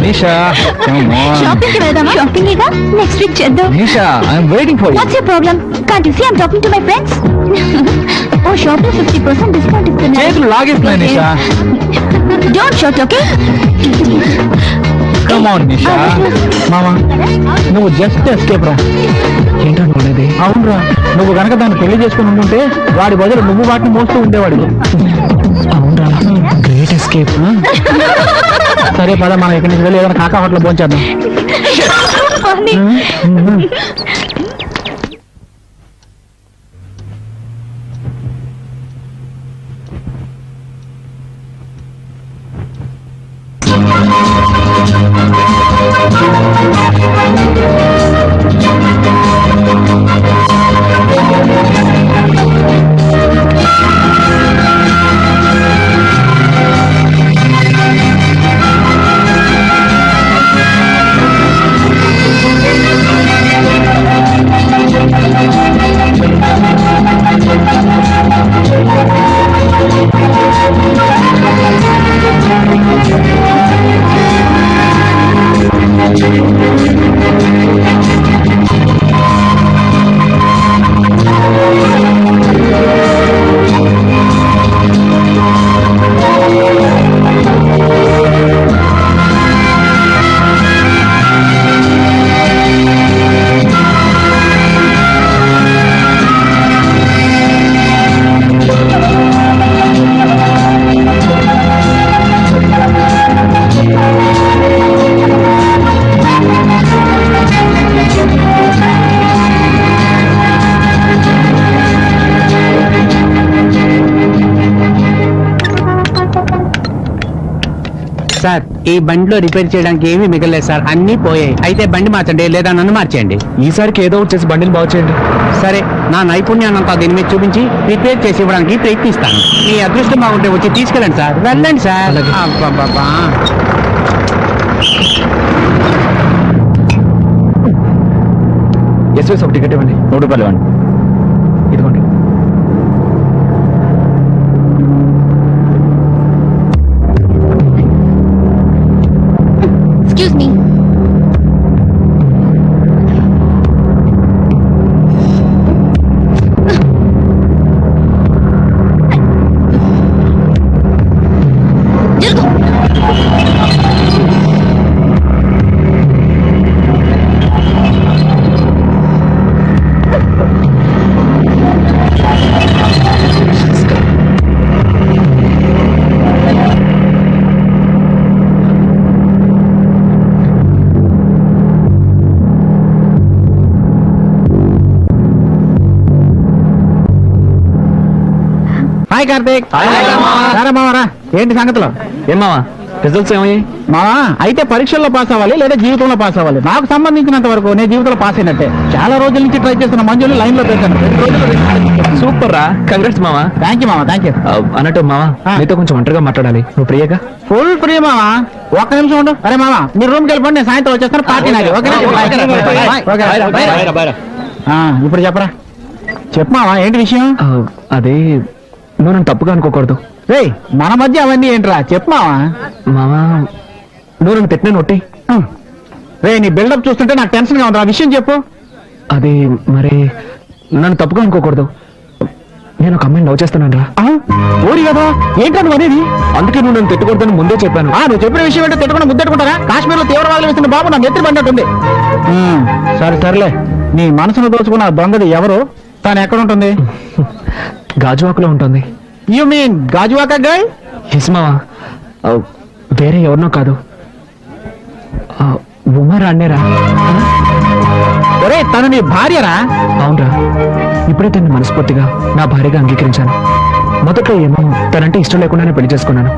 నిషా, షాపింగ్ కి వెళ్దామా? షాపింగ్ నెక్స్ట్ వీక్ చేద్దాం. Nisha, I'm waiting for you. What's your problem? Can't you see I'm talking to my friends? Oh, shopping 50% discount ఇస్తున్నారు. చేతులు లాగేస్తున్నాయి నిషా. Don't shout, okay? Come on, నిషా. మామ, నువ్వు జస్ట్ ఎస్కేప్ రా. ఏంటనుకునేది? అవునరా, నువ్వు గనక దాన్ని పెళ్లి చేసుకుని ఉంటుంటే వాడి బదులు నువ్వు వాటిని మోస్తూ ఉండేవాడు. అవునరా, గ్రేట్ ఎస్కేప్. సరే పద, మనం ఇక్కడి నుంచి వెళ్ళి ఏదైనా కాకా హోటల్ భోంచేద్దాం. సార్ ఈ బండిలో రిపేర్ చేయడానికి ఏమీ మిగలేదు సార్, అన్ని పోయాయి. అయితే బండి మార్చండి లేదా నన్ను మార్చేయండి. ఈసారికి ఏదో ఒకటి చేసి బండిని బాగు చేయండి. సరే, నా నైపుణ్యాన్నంతా దీని మీద చూపించి రిపేర్ చేసి ఇవ్వడానికి ప్రయత్నిస్తాను. మీ అదృష్టం బాగుంటే వచ్చి తీసుకెళ్ళండి సార్. వెళ్ళండి సార్. అలాగే. అబ్బబ్బబ్బా. ఎస్ఎస్ ఒక టికెట్ ఇవ్వండి. 3 రూపాయలు ఇవ్వండి. ఇదిగోండి. Excuse me. హాయ్ కార్తీక్. రారా మావరా, ఏంటి సంగతులు? ఏం మావా రిజల్ట్స్ ఏమయ్యాయి? మావా, అయితే పరీక్షల్లో పాస్ అవ్వాలి లేదా జీవితంలో పాస్ అవ్వాలి. నాకు సంబంధించినంత వరకు నేను జీవితంలో పాస్ అయినట్టే. చాలా రోజుల నుంచి ట్రై చేస్తున్న మంజులు లైన్ లో పెట్టాను. సూపర్ రా, కంగ్రాట్స్ మావా. థ్యాంక్ యూ మావా, థ్యాంక్ యూ. అన్నట్టు మావా, ఆ. నీతో కొంచెం ఒంటరిగా మాట్లాడాలి. నువ్వు ప్రియగా? ఫుల్ ఫ్రీ మావా. ఒక్క నిమిషం ఉండు. అరే మావా, మీరు రూమ్కి వెళ్ళిపోండి, నేను సాయంత్రం వచ్చేస్తాను. పార్టీ నాది. ఓకేనా? Bye. ఇప్పుడు చెప్పరా. చెప్పు మావా, ఏంటి విషయం? అదే, నువ్వు నన్ను తప్పుగా అనుకోకూడదు. రేయ్, మన మధ్య అవన్నీ ఏంట్రా, చెప్పు మావా. మావా, నువ్వు నన్ను పెట్టిన నొట్టి. రే, నీ బిల్డప్ చూస్తుంటే నాకు టెన్షన్ గా ఉంది. ఆ విషయం చెప్పు. అది మరి నన్ను తప్పుగా అనుకోకూడదు. నేను ఒక అమ్మాయిని లవ్ చేస్తున్నాను రా. ఓడి కదా, ఏంటో నువ్వు అనేది? అందుకే నువ్వు నన్ను తిట్టకూడదని ముందే చెప్పాను. నువ్వు చెప్పిన విషయం ఏంటో తిట్టకుండా ముద్దెట్టుకుంటారా? కాశ్మీర్ లో తీవ్రవాదులు వేస్తున్న బాబు నా నెత్తి పడినట్టుంది. సరే సర్లే, నీ మనసును దోచుకున్న ఆ దొంగది ఎవరు? తాను ఎక్కడ ఉంటుంది? గాజువాకలో ఉంటుంది. You mean Gajuwaka girl? Yes మావా, వేరే ఎవరినో కాదు, ఉమా రాణేరా. ఒరే, తను నీ భార్యరా? అవునరా, ఇప్పుడే తనని మనస్ఫూర్తిగా నా భార్యగా అంగీకరించాను. మొదట్లో ఏమో తనంటే ఇష్టం లేకుండానే పెళ్లి చేసుకున్నాను.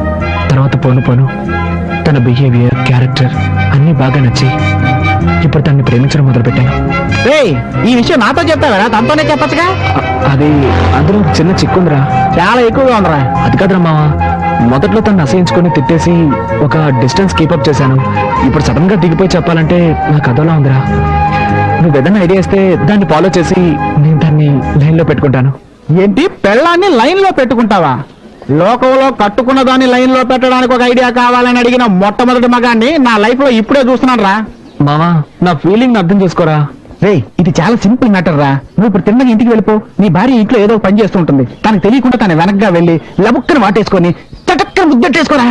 తర్వాత పోను పోను తన బిహేవియర్, క్యారెక్టర్ అన్నీ బాగా నచ్చి ఇప్పుడు తనని ప్రేమించడం మొదలుపెట్టాను. రేయ్, ఈ విషయం నాతో చెప్తావా? తనతోనే చెప్పచ్చుగా. అది అందులో ఒక చిన్న చిక్కుందిరా. చాలా ఎక్కువగా ఉందిరా. అది కాదురా మావా, మొదట్లో తను అసహించుకొని తిట్టేసి ఒక డిస్టెన్స్ కీపప్ చేశాను. ఇప్పుడు సడన్ గా దిగిపోయి చెప్పాలంటే నాకు అదోలా ఉందిరా. నువ్వు ఏదైనా ఐడియా ఇస్తే దాన్ని ఫాలో చేసి నేను దాన్ని లైన్ లో పెట్టుకుంటాను. ఏంటి, పెళ్ళాన్ని లైన్ లో పెట్టుకుంటావా? లోకంలో కట్టుకున్న దాన్ని లైన్ లో పెట్టడానికి ఒక ఐడియా కావాలని అడిగిన మొట్టమొదటి మగాన్ని నా లైఫ్ లో ఇప్పుడే చూస్తున్నాను రా. మావా, నా ఫీలింగ్ అర్థం చేసుకోరా. రే, ఇది చాలా సింపుల్ మ్యాటర్ రా. నువ్వు ఇప్పుడు తిన్నగా ఇంటికి వెళ్ళిపో. నీ భార్య ఇంట్లో ఏదో పని చేస్తూ ఉంటుంది. తనకు తెలియకుండా తన వెనక్గా వెళ్ళి లబుక్కని వాటేసుకొని చటక్కన ముద్దెట్టేసుకోరా.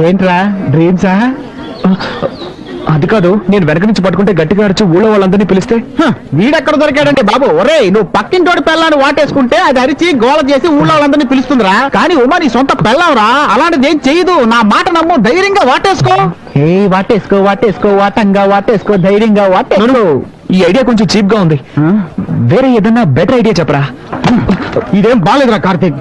ఏంట్రా, డ్రీమ్సా? అది కాదు, నేను వెనక నుంచి పట్టుకుంటే గట్టిగా అరిచి ఊళ్ళో వాళ్ళందరినీ పిలిస్తే. వీడెక్కడ దొరికాడంటే బాబు. ఒరే, నువ్వు పక్కింటోడి పెళ్ళాన్ని వాటేసుకుంటే అది అరిచి గోల చేసి ఊళ్ళో వాళ్ళందరినీ పిలుస్తుందిరా. కానీ ఉమా నీ సొంత పెళ్ళాంరా, అలాంటిది ఏం చేయదు. నా మాట నమ్ము, ధైర్యంగా వాటేసుకో. ఏ వాటేసుకో, వాటేసుకో, వాటంగా వాటేసుకో, ధైర్యంగా వాటేసుకో. ఈ ఐడియా కొంచెం చీప్ గా ఉంది. వేరే ఏదన్నా బెటర్ ఐడియా చెప్పరా. ఇదేం బాలేదురా కార్తీక్.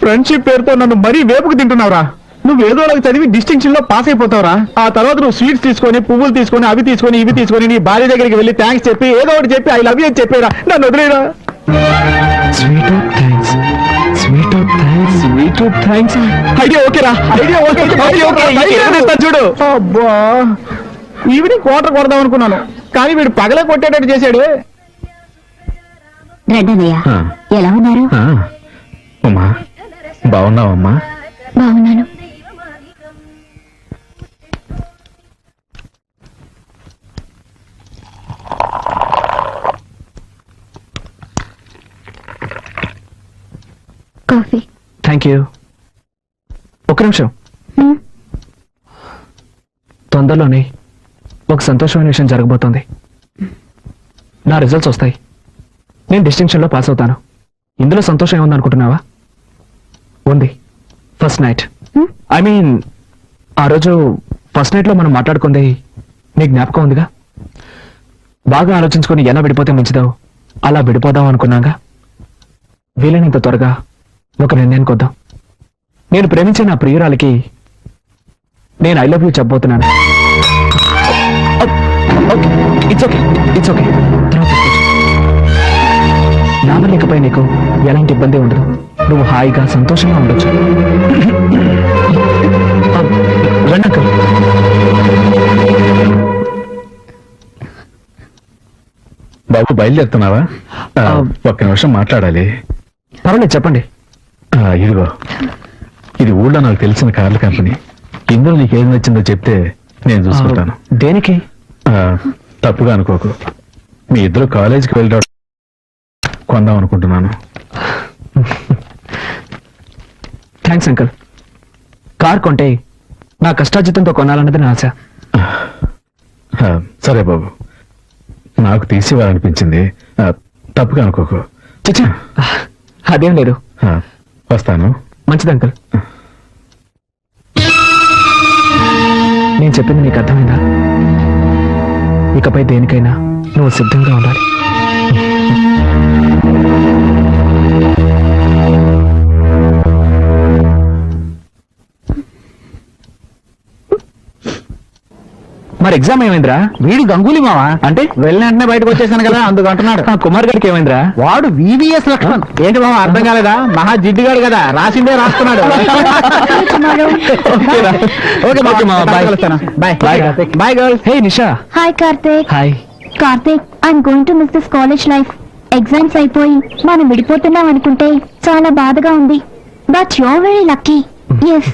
ఫ్రెండ్షిప్ పేరుతో నన్ను మరీ వేపుకు తింటున్నావురా. నువ్వు ఏదో ఒకటి చదివి డిస్టింక్షన్ లో పాస్ అయిపోతావురా. ఆ తర్వాత నువ్వు స్వీట్స్ తీసుకొని, పువ్వులు తీసుకొని, అవి తీసుకొని, ఇవి తీసుకొని నీ భార్య దగ్గరికి వెళ్ళి థ్యాంక్స్ చెప్పి ఏదో ఒకటి చెప్పి ఐ లవ్ యూ అని చెప్పేరా. నన్ను వదిలేరా. Sweet thanks, sweet thanks, sweet thanks. Idea ఓకేరా, ఐడియా ఓకే. చూడు. అబ్బా, ఈవినింగ్ క్వార్టర్ కొడదాం అనుకున్నాను, కానీ వీడు పగలే కొట్టేటట్టు చేశాడు. రెడ్డనయ్య, ఎలా ఉన్నారు? ఉమా, బాగున్నావమ్మా? బాగున్నాను. కాఫీ. Thank you. ఒక్క నిమిషం. తొందరలోనే ఒక సంతోషమైన విషయం జరగబోతోంది. నా రిజల్ట్స్ వస్తాయి. నేను డిస్టింక్షన్ లో పాస్ అవుతాను. ఇందులో సంతోషం ఏముందనుకుంటున్నావా? ఉంది. ఫస్ట్ నైట్, ఐ మీన్ ఆ రోజు ఫస్ట్ నైట్ లో మనం మాట్లాడుకుంది నీ జ్ఞాపకం ఉందిగా? బాగా ఆలోచించుకొని ఎలా విడిపోతే మంచిదో అలా విడిపోదాం అనుకున్నాగా. వీలైనంత త్వరగా ఒక నిర్ణయానికి వద్దాం. నేను ప్రేమించే నా ప్రియురాలికి నేను ఐ లవ్ యూ చెప్పబోతున్నాను. It's okay, it's okay. నా వల్ల ఇకపై నీకు ఎలాంటి ఇబ్బంది ఉండదు. నువ్వు హాయిగా సంతోషంగా ఉండొచ్చు. రండి అంకుల్. బాబు బయలుదేరుతున్నావా? ఒక్క నిమిషం మాట్లాడాలి. పర్వాలేదు, చెప్పండి. ఇదిగో, ఇది ఊళ్ళో నాకు తెలిసిన కార్ల కంపెనీ. ఇందులో నీకు ఏది నచ్చిందో చెప్తే నేను చూసుకుంటాను. దేనికి? తప్పుగా అనుకోకు. మీ ఇద్దరు కాలేజీకి వెళ్ళడం కొందాం అనుకుంటున్నాను. Thanks uncle. కార్ కొంటే నా కష్టార్జితంతో కొనాలన్నది నా ఆశ. సరే బాబు, నాకు తీసివ్వాలనిపించింది. తప్పుగా అనుకోకు. చచ్చా, అదేం లేదు. వస్తాను. మంచిది అంకుల్. నేను చెప్పింది నీకు అర్థమైందా? ఇకపై దేనికైనా నువ్వు సిద్ధంగా ఉండాలి. మరి ఎగ్జామ్ ఏమైందిరా? వీడి గంగూలీ మావా అంటే వెళ్ళిన వెంటనే బయటకు వచ్చేసాను కదా, అందుకు అంటున్నాడు. ఆ కుమార్ గారికి ఏమైందిరా? వాడు వివిఎస్ లక్ష్మణ్. ఏంటి మామ అర్థం కాలేదా? మహా జిడ్డుగాడు కదా, రాసిందే రాస్తున్నాడు. ఓకే మామ, bye. Bye bye girls. Hey Nisha. Hi Karthik. Hi. Karthik, I'm going to miss this college life. Exams అయిపోయి మనం విడిపోతున్నాం అనుకుంటే చాలా బాధగా ఉంది. But you're very lucky. Yes,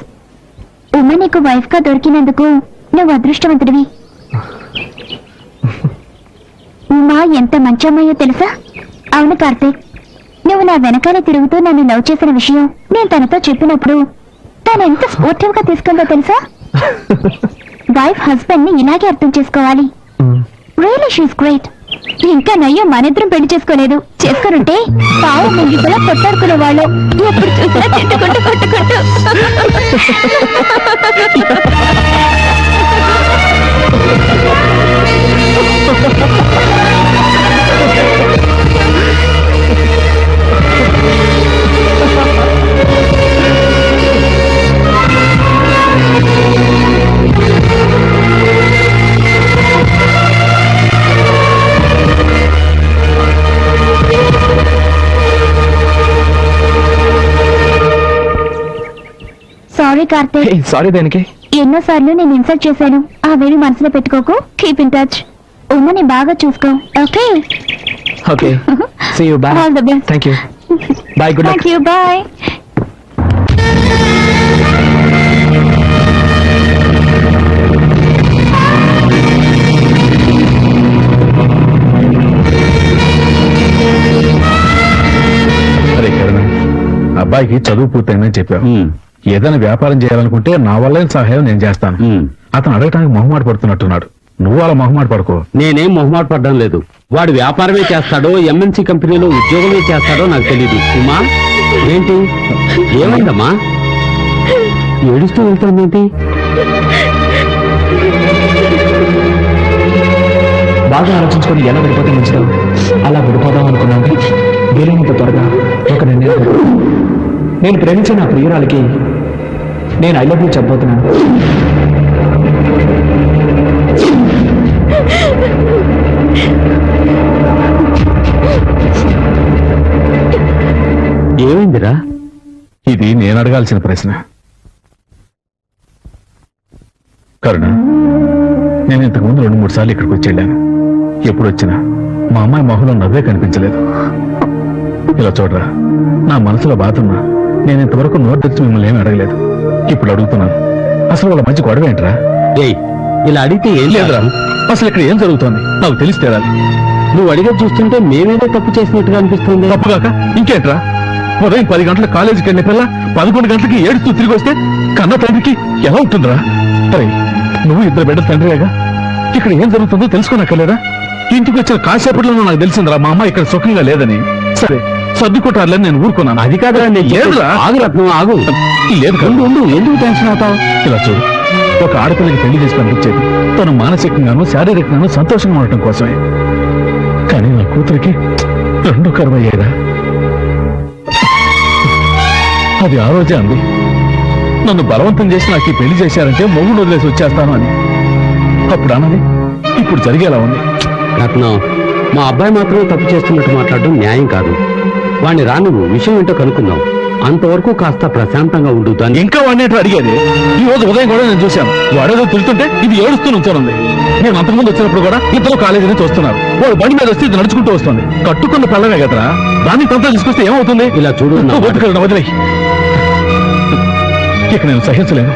Uma నీకు వైఫ్ గా దొరికినందుకు నువ్వు అదృష్టవంతుడివి. ఉమా ఎంత మంచి అమ్మాయో తెలుసా? అవును కార్తీక్, నువ్వు నా వెనకాల తిరుగుతూ నన్ను లవ్ చేసిన విషయం నేను తనతో చెప్పినప్పుడు తను ఎంత స్పోర్టివ్ గా తీసుకుందో తెలుసా? వైఫ్ హస్బెండ్ ని ఇలాగే అర్థం చేసుకోవాలి. Really she's great. ఇంకా నయ్యో మనిద్దరం పెళ్లి చేసుకోలేదు. చేసుకునుంటే పావు ముంగిపోలా కొట్టాడుకునే వాళ్ళు. ఎప్పుడు చూసినా తిట్టుకుంటూ కొట్టుకుంటూ. సారీ కార్తీక్. సారీ దేనికి? ఎన్నోసార్లు నేను ఇన్సల్ట్ చేశాను. అవేవి మనసులో పెట్టుకోకు. Keep in touch. ఉమ్మని బాగా చూసుకో. Okay okay. See you. Bye. All the best. Thank you. Bye. Good luck. Thank you. Bye. అరే కరుణ, అబ్బాయికి చదువు పూర్తయిందని చెప్పావు. ఏదైనా వ్యాపారం చేయాలనుకుంటే నా వల్ల సహాయం నేను చేస్తాను. అతను అడగటానికి మొహమాట పడుతున్నట్టున్నాడు. నువ్వు అలా మొహమాట పడుకో. నేనేం మొహమాట పడ్డం లేదు. వాడు వ్యాపారమే చేస్తాడో ఎంఎన్సీ కంపెనీలో ఉద్యోగమే చేస్తాడో నాకు తెలియదు. ఉమా, ఏంటి ఏమైందమ్మా? ఏడుస్తూ వెళ్తామేంటి? బాగా ఆలోచించుకొని ఎలా విడిపోతే మంచిదో అలా విడిపోదాం అనుకున్నాను. వీలైనంత త్వరగా ఒక నిర్ణయం. నేను ప్రేమించిన నా ప్రియురాలికి నేను ఐ లవ్ యూ చెప్పబోతున్నాను. ఏమైందిరా? ఇది నేను అడగాల్సిన ప్రశ్న. కరుణ, నేను ఇంతకు ముందు 2-3 సార్లు ఇక్కడికి వచ్చి వెళ్ళాను. ఎప్పుడు వచ్చినా మా అమ్మాయి మొహంలో నవ్వే కనిపించలేదు. ఇలా చూడరా, నా మనసులో బాధ ఉన్నా నేను ఇంతవరకు నోరు తెచ్చి మిమ్మల్ని ఏమీ అడగలేదు. ఇప్పుడు అడుగుతున్నాను, అసలు వాళ్ళ మంచి గొడవ ఏంట్రా? ఏయ్, ఇలా అడిగితే ఏం లేదురా, అసలు ఇక్కడ ఏం జరుగుతోంది నాకు తెలిసి తీరాలి. నువ్వు అడిగే చూస్తుంటే మేమేదో తప్పు చేసినట్టుగా అనిపిస్తుంది. తప్పుగాక ఇంకేంట్రా? ఉదయం 10 గంటల కాలేజీకి వెళ్ళే పిల్ల 11 గంటలకి ఏడుస్తూ తిరిగి వస్తే కన్న తండ్రికి ఎలా ఉంటుందిరా? అరే, నువ్వు 2 బిడ్డల తండ్రిగా ఇక్కడ ఏం జరుగుతుందో తెలుసుకోనక్కర్లేదా? ఇంటికి వచ్చిన కాసేపట్లో నాకు తెలిసిందిరా మా అమ్మ ఇక్కడ సుఖంగా లేదని. సరే, సర్దుకుంటారులేని నేను ఊరుకున్నాను. అది కాదురా, లేదురా. ఆగు రత్నం, ఆగు. లేదు కాదు. ఉండు, ఎందుకు టెన్షన్ అవుతావు? ఇలా చూడు, ఒక ఆడపిల్లకి పెళ్లి చేసి పంపించేది తను మానసికంగాను శారీరకంగాను సంతోషంగా ఉండటం కోసమే. కానీ నా కూతురికి 2 కర్మయ్యేరా. అది ఆ రోజే అంది, నన్ను బలవంతం చేసి నాకు ఈ పెళ్లి చేశారంటే మొగుడు వదిలేసి వచ్చేస్తాను అని. అప్పుడు అన్నది ఇప్పుడు జరిగేలా ఉంది. రత్నం, మా అబ్బాయి మాత్రమే తప్పు చేస్తున్నట్టు మాట్లాడడం న్యాయం కాదు. వాణ్ణి రాను విషయం ఏంటో కనుక్కుందాం. అంతవరకు కాస్త ప్రశాంతంగా ఉండు. దాన్ని ఇంకా వాడిని అడిగేది. ఈ రోజు ఉదయం కూడా నేను చూశాను. వాడేదో తిరుగుతుంటే ఇది ఏడుస్తూ నుంచోనుంది. నేను అంతకుముందు వచ్చినప్పుడు కూడా ఇద్దరు కాలేజీ నుంచి వస్తున్నారు. వాడు బండి మీద వస్తే ఇది నడుచుకుంటూ వస్తుంది. కట్టుకున్న పిల్లమే కదరా, దాన్ని తంతా తీసుకొస్తే ఏమవుతుంది? ఇలా చూడు, వదిలే. ఇక నేను సహించలేను.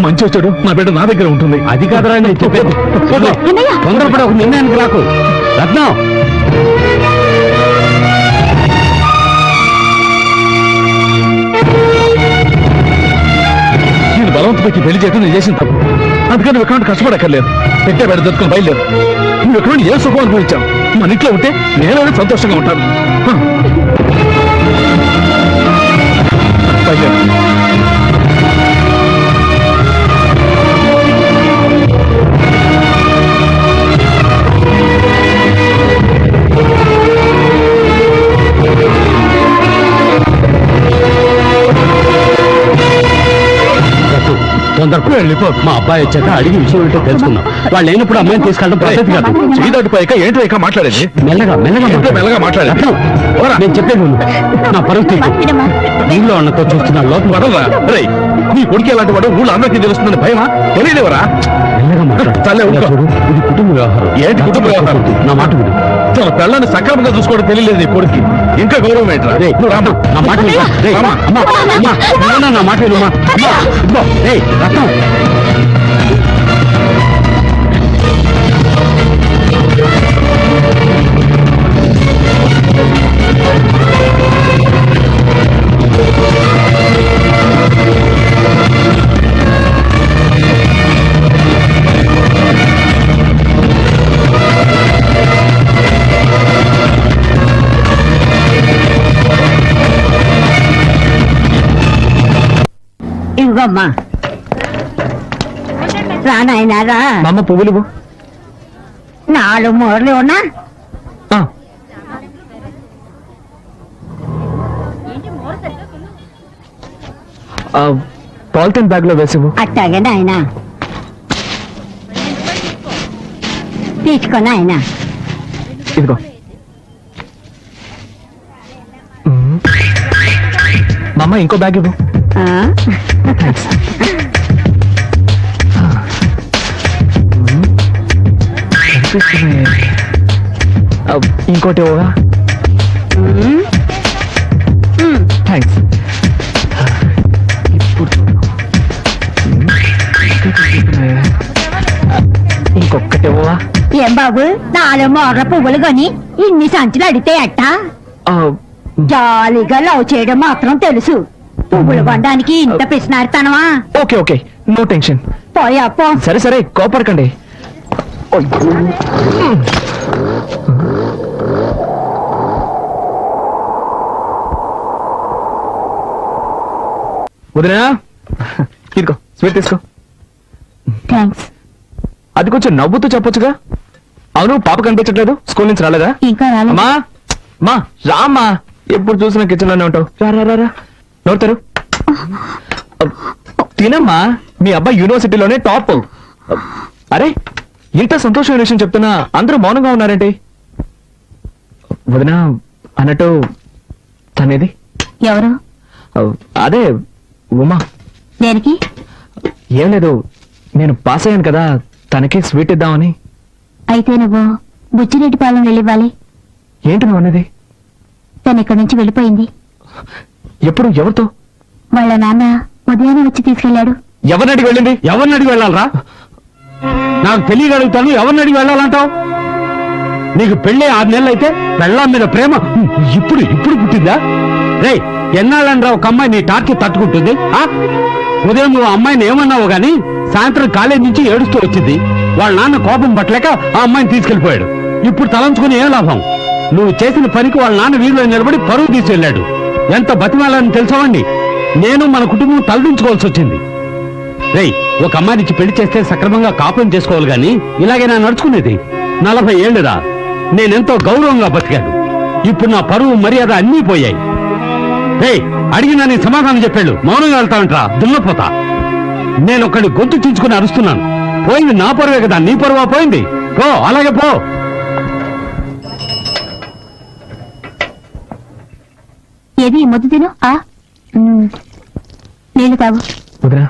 మంచి వచ్చాడు, నా బిడ్డ నా దగ్గర ఉంటుంది. అది కాదురా నేను చెప్పేది. తొందరపడి ఒక నిర్ణయానికి రాకు. రత్నం, నేను బలవంత పెట్టి పెళ్లి చేయడం నేను చేసిన తప్పు. అందుకని నువ్వు ఎక్కడ కష్టపడక్కర్లేదు. పెట్టే బయట దొరుకుని బయలుదేరు. నువ్వు ఎక్కడ ఏ సుఖం అనుభవించావు. మన ఇంట్లో ఉంటే నేను సంతోషంగా ఉంటాను. బయలుదేరు. తొందరపడి వెళ్ళిపో. మా అబ్బాయి వచ్చాక అడిగి విషయం ఏంటో తెలుసుకుందాం. వాళ్ళు లేనప్పుడు అమ్మాయిని తీసుకెళ్ళడం పద్ధతి కాదు. చీదాటిపోయాక ఏంటో ఇక మాట్లాడేది. మెల్లగా మెల్లగా మాట్లాడేది. నేను చెప్పేది విను. నా పరువు తీసు. నీలో అన్నతో చూస్తున్నా లోపల వదలరా. రేయ్, నీ కొడుకు ఎలాంటి వాడు ఊళ్ళో అందరికీ తెలుస్తుందని భయమా? తెలియలేవరా? మెల్లగా మాట్లాడు. తల్లే ఊరుకో. చూడు, ఇది కుటుంబ వ్యవహారం. ఏంటి కుటుంబ వ్యవహారం? నా మాట విను. తన పిల్లని సక్రమంగా చూసుకోవడం తెలియలేదు నీ కొడుకు. ఇంకా గౌరవం ఏంట్రా? రేయ్, నువ్వు రామ్మా. నా మాట విను. రేయ్, రామ్మా. అమ్మా, అమ్మా, అమ్మా, నా మాట వినుమా. రేయ్ రత్నం, ఇదిగోమ్మా, రా నాయనా రా. మా అమ్మ పువ్వులు ఇవ్వు. 4 మూరలు ఉన్నా. ఆ, పాలిథిన్ బ్యాగ్ లో వేసివు. అట్టాగే నాయనా, తీసుకో నాయనా. ఇదిగో. మా అమ్మ ఇంకో బ్యాగ్ ఇవ్వు. ఆ? ఇంకోటి ఇవ్వగా. థ్యాంక్స్. ఇంకొకటి ఇవ్వవా? ఏం బాబు, 4 మూరల పువ్వులు కొని ఇన్ని సంచులు అడితే అట్ట? జాలీగా లవ్ చేయడం మాత్రం తెలుసు. పువ్వులు కొనడానికి ఇంత పిసినారుతానవా? Okay okay, no tension. పోయా పో. సరే సరే, కోపడకండి. వదినా, ఇదిగో స్వీట్ తీసుకో. థ్యాంక్స్. అది కొంచెం నవ్వుతూ చెప్పొచ్చుగా. అవును, పాప కనిపించట్లేదు. స్కూల్ నుంచి రాలేదా? ఇంకా రాలేదు. అమ్మా, మా రామ్మా, ఎప్పుడు చూసినా కిచెన్ లోనే ఉంటావు. రా రా రా రా, నోడతారు. తినమ్మా, మీ అబ్బాయి యూనివర్సిటీలోనే టాప్. అరే, ఇంత సంతోషమైన విషయం చెప్తున్నా అందరూ మౌనంగా ఉన్నారేంటి? వదినా, అన్నట్టు తనేది? ఎవరు? అదే ఉమా. దేనికి? ఏం లేదు, నేను పాస్ అయ్యాను కదా, తనకి స్వీట్ ఇద్దామని. అయితే నువ్వు బుచ్చిరెడ్డిపాలెం వెళ్ళివ్వాలి. ఏంటి నువ్వు అనేది? తను ఇక్కడి నుంచి వెళ్ళిపోయింది. ఎప్పుడు? ఎవరితో? వాళ్ళ నాన్న ఉదయాన్నే వచ్చి తీసుకెళ్లాడు. ఎవరిని అడిగి వెళ్ళింది? ఎవరిని అడిగి వెళ్ళాలరా? నాకు తెలియగలుగుతాను. ఎవరిని అడిగి వెళ్ళాలంటావు? నీకు పెళ్ళి 6 నెలలు అయితే పెళ్ళాం మీద ప్రేమ ఇప్పుడు ఇప్పుడు పుట్టిందా? రే, ఎన్నాళ్ళనరా ఒక అమ్మాయి నీ టార్కి తట్టుకుంటుంది? ఉదయం నువ్వు అమ్మాయిని ఏమన్నావు గాని సాయంత్రం కాలేజ్ నుంచి ఏడుస్తూ వచ్చింది. వాళ్ళ నాన్న కోపం పట్టలేక ఆ అమ్మాయిని తీసుకెళ్లిపోయాడు. ఇప్పుడు తలంచుకుని ఏం లాభం? నువ్వు చేసిన పనికి వాళ్ళ నాన్న వీధిలో నిలబడి పరువు తీసుకెళ్లాడు. ఎంత బతిమాలని తెలుసావండి. నేను మన కుటుంబం తలదించుకోవాల్సి వచ్చింది. రేయ్, ఒక అమ్మాయినిచ్చి పెళ్లి చేస్తే సక్రమంగా కాపురం చేసుకోవాలి గాని ఇలాగే నా నడుచుకునేది. 40 ఏళ్ళురా, నేనెంతో గౌరవంగా బతికాను. ఇప్పుడు నా పరువు మర్యాద అన్నీ పోయాయి. రేయ్, అడిగినా నీ సమాధానం చెప్పాడు మౌనంగా వెళ్తావంటరా దున్నపోతా నేను ఒకడి గొంతు చించుకుని అరుస్తున్నాను. పోయింది నా పరువే కదా, నీ పరువా పోయింది? పో, అలాగే పో. ఏది మొద్దు తిను నీళ్లు తాగు. వదినా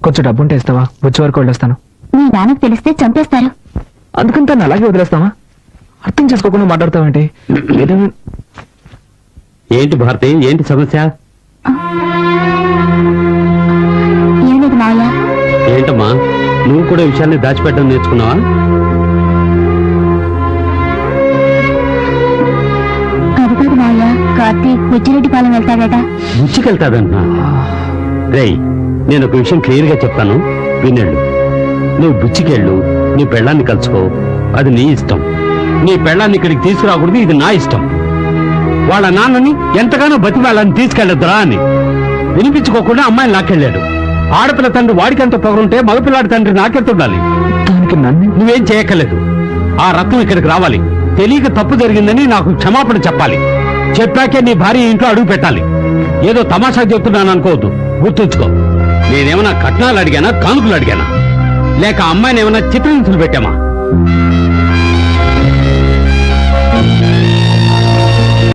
కొంచెం డబ్బు ఉంటే ఇస్తావా? వచ్చే వరకు వెళ్ళొస్తాను. మీ నాన్నకు తెలిస్తే చంపేస్తారు. అందుకని తను అలాగే వదిలేస్తావా? అర్థం చేసుకోకుండా మాట్లాడతావేంటి? ఏంటి భారతి, ఏంటి సమస్య? ఏం లేదు మావయ్య. ఏంటమ్మా, నువ్వు కూడా విషయాన్ని దాచిపెట్టడం నేర్చుకున్నావా? అది కాదు మావయ్య, కార్తీక్ బుచ్చిరెడ్డిపాలెం వెళ్తాడట. బుచ్చికెళ్తాదంటున్నా? రేయ్, నేను ఒక విషయం క్లియర్ గా చెప్తాను, వినేళ్ళు. నువ్వు బుచ్చికెళ్ళు, నీ పెళ్ళాన్ని కలుసుకో, అది నీ ఇష్టం. నీ పెళ్ళాన్ని ఇక్కడికి తీసుకురాకూడదు, ఇది నా ఇష్టం. వాళ్ళ నాన్నని ఎంతగానో బతిమాలని తీసుకెళ్లొద్దురా అని వినిపించుకోకుండా అమ్మాయిని లాక్కెళ్ళాడు. ఆడపిల్ల తండ్రి వాడికంత పొగరుంటే మగపిల్లాడి తండ్రి నాకెంతుండాలి? దానికి నన్ను నువ్వేం చేయక్కర్లేదు. ఆ రత్నం ఇక్కడికి రావాలి, తెలియక తప్పు జరిగిందని నాకు క్షమాపణ చెప్పాలి. చెప్పాకే నీ భార్య ఇంట్లో అడుగు పెట్టాలి. ఏదో తమాషా చెప్తున్నాను అనుకోవద్దు, గుర్తుంచుకో. నేనేమన్నా కట్నాలు అడిగానా, కానుకలు అడిగానా, లేక అమ్మాయిని ఏమన్నా చిత్రహింసలు పెట్టామా?